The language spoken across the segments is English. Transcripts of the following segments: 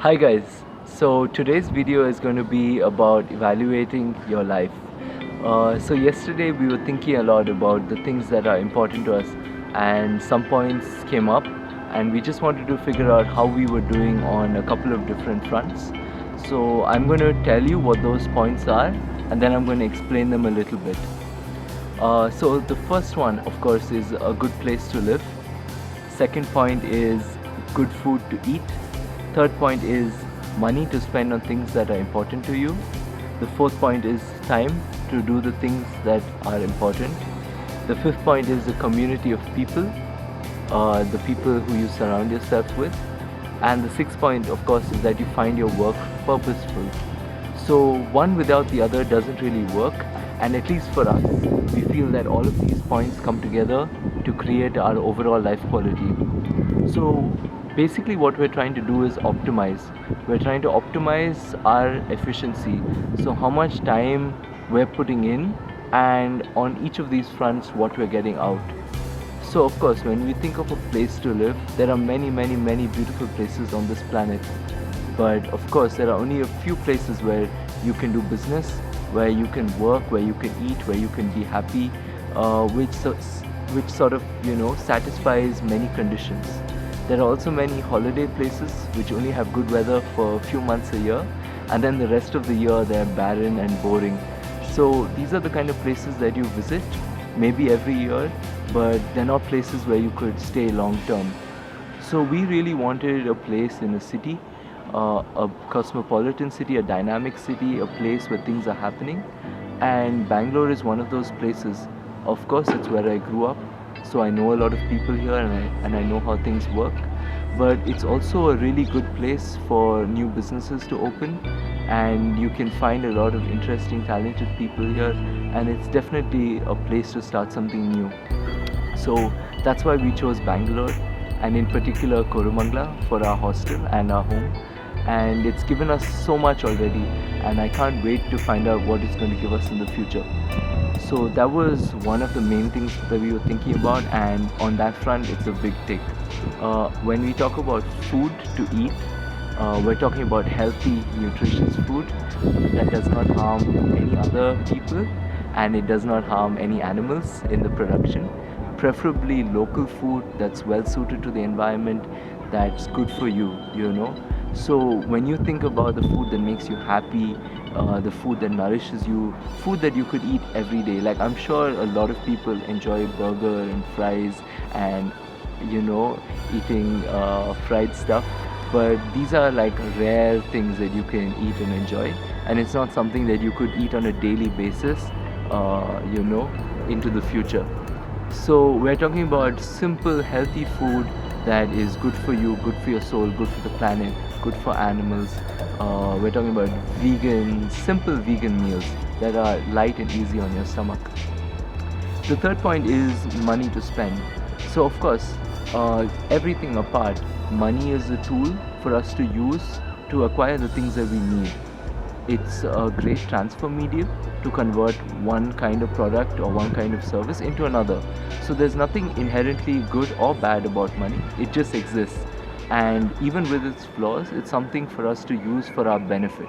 Hi guys, so today's video is going to be about evaluating your life. So yesterday we were thinking a lot about the things that are important to us, and some points came up and we just wanted to figure out how we were doing on a couple of different fronts. So I'm going to tell you what those points are, and then I'm going to explain them a little bit. So the first one, of course, is a good place to live. Second point is good food to eat. Third point is money to spend on things that are important to you. The fourth point is time to do the things that are important. The fifth point is the community of people, the people who you surround yourself with. And the sixth point, of course, is that you find your work purposeful. So one without the other doesn't really work, and at least for us, we feel that all of these points come together to create our overall life quality. So basically what we're trying to do is optimize. We're trying to optimize our efficiency. So how much time we're putting in, and on each of these fronts what we're getting out. So of course, when we think of a place to live, there are many beautiful places on this planet. But of course, there are only a few places where you can do business, where you can work, where you can eat, where you can be happy, which sort of satisfies many conditions. There are also many holiday places which only have good weather for a few months a year, and then the rest of the year they're barren and boring. So these are the kind of places that you visit, maybe every year, but they're not places where you could stay long term. So we really wanted a place in a city, a cosmopolitan city, a dynamic city, a place where things are happening. And Bangalore is one of those places. Of course, it's where I grew up, so I know a lot of people here, and I know how things work. But it's also a really good place for new businesses to open, and you can find a lot of interesting, talented people here, and it's definitely a place to start something new. So that's why we chose Bangalore, and in particular Koromangala, for our hostel and our home. And it's given us so much already, and I can't wait to find out what it's going to give us in the future. So that was one of the main things that we were thinking about, and on that front, it's a big tick. When we talk about food to eat, we're talking about healthy, nutritious food that does not harm any other people, and it does not harm any animals in the production. Preferably local food that's well suited to the environment, that's good for you. So when you think about the food that makes you happy, the food that nourishes you, food that you could eat every day. Like, I'm sure a lot of people enjoy burger and fries and eating fried stuff, but these are like rare things that you can eat and enjoy, and it's not something that you could eat on a daily basis, into the future. So we're talking about simple, healthy food that is good for you, good for your soul, good for the planet, good for animals. We're talking about simple vegan meals that are light and easy on your stomach. The third point is money to spend. So of course, everything apart, money is a tool for us to use to acquire the things that we need. It's a great transfer medium to convert one kind of product or one kind of service into another. So there's nothing inherently good or bad about money, it just exists. And even with its flaws, it's something for us to use for our benefit.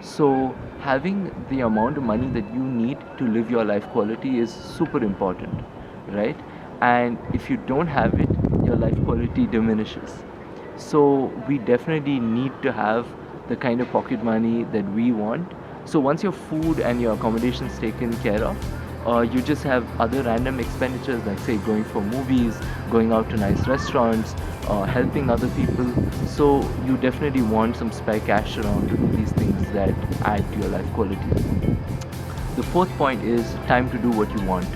So having the amount of money that you need to live your life quality is super important, right? And if you don't have it, your life quality diminishes. So we definitely need to have the kind of pocket money that we want. So once your food and your accommodation is taken care of, you just have other random expenditures, like say going for movies, going out to nice restaurants, helping other people. So you definitely want some spare cash around to do these things that add to your life quality. The fourth point is time to do what you want.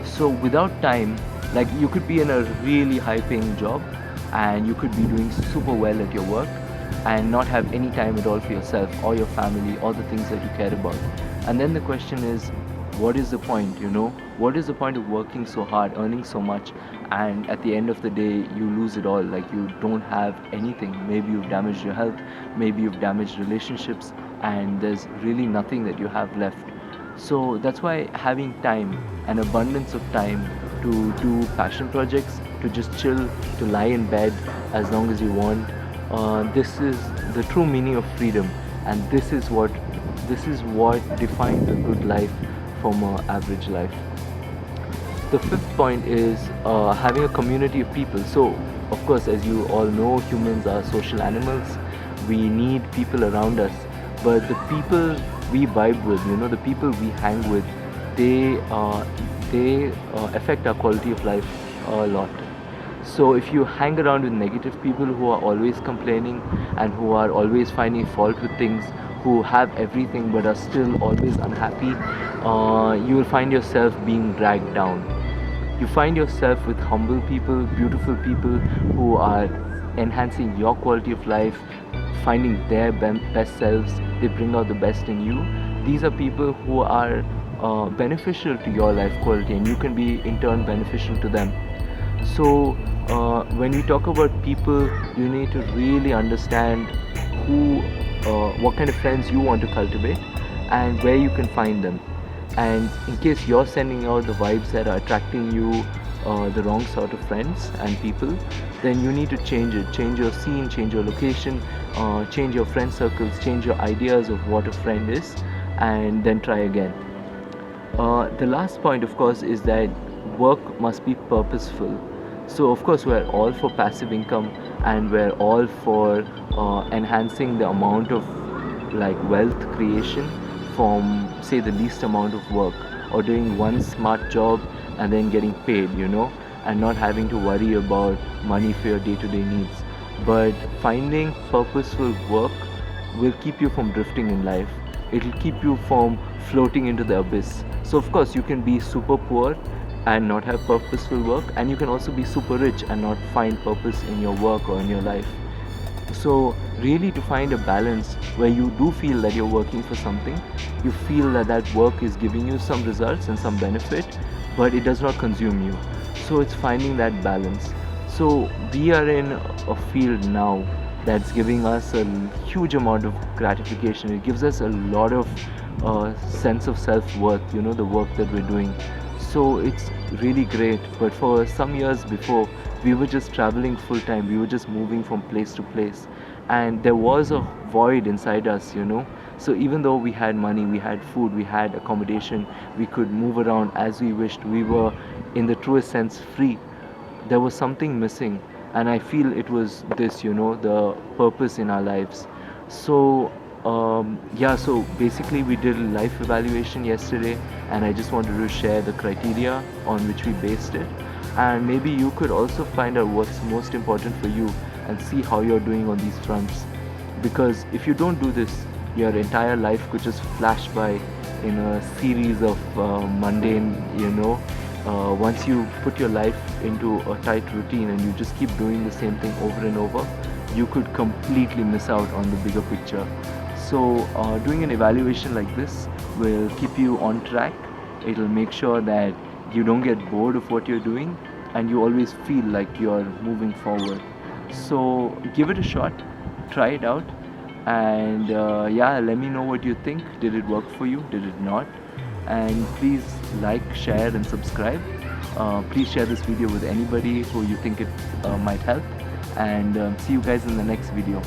So without time, like, you could be in a really high paying job, and you could be doing super well at your work and not have any time at all for yourself or your family or the things that you care about. And then the question is, what is the point? What is the point of working so hard, earning so much, and at the end of the day you lose it all? Like, you don't have anything. Maybe you've damaged your health, maybe you've damaged relationships, and there's really nothing that you have left. So that's why having time, an abundance of time to do passion projects, to just chill, to lie in bed as long as you want, This is the true meaning of freedom, and this is what defines a good life from an average life. The fifth point is having a community of people. So, of course, as you all know, humans are social animals. We need people around us, but the people we vibe with, the people we hang with, they affect our quality of life a lot. So if you hang around with negative people who are always complaining and who are always finding fault with things, who have everything but are still always unhappy, you will find yourself being dragged down. You find yourself with humble people, beautiful people who are enhancing your quality of life, finding their best selves. They bring out the best in you. These are people who are beneficial to your life quality, and you can be in turn beneficial to them. So when we talk about people, you need to really understand what kind of friends you want to cultivate and where you can find them. And in case you're sending out the vibes that are attracting you, the wrong sort of friends and people, then you need to change it. Change your scene, change your location, change your friend circles, change your ideas of what a friend is, and then try again. The last point, of course, is that work must be purposeful. So, of course, we're all for passive income, and we're all for enhancing the amount of wealth creation from, say, the least amount of work, or doing one smart job and then getting paid, and not having to worry about money for your day-to-day needs. But finding purposeful work will keep you from drifting in life. It'll keep you from floating into the abyss. So of course you can be super poor and not have purposeful work, and you can also be super rich and not find purpose in your work or in your life. So really, to find a balance where you do feel that you're working for something, you feel that that work is giving you some results and some benefit, but it does not consume you. So it's finding that balance. So we are in a field now that's giving us a huge amount of gratification. It gives us a lot of sense of self-worth, the work that we're doing. So it's really great. But for some years before, we were just traveling full time. We were just moving from place to place, and there was a void inside us. So even though we had money, we had food, we had accommodation, we could move around as we wished, we were in the truest sense free, there was something missing. And I feel it was this, the purpose in our lives. So so basically we did a life evaluation yesterday, and I just wanted to share the criteria on which we based it. And maybe you could also find out what's most important for you and see how you're doing on these fronts. Because if you don't do this, your entire life could just flash by in a series of mundane, once you put your life into a tight routine and you just keep doing the same thing over and over, you could completely miss out on the bigger picture. So doing an evaluation like this will keep you on track. It'll make sure that you don't get bored of what you're doing, and you always feel like you're moving forward. So give it a shot, try it out, and let me know what you think. Did it work for you? Did it not? And please like, share and subscribe. Please share this video with anybody who you think it might help, and see you guys in the next video.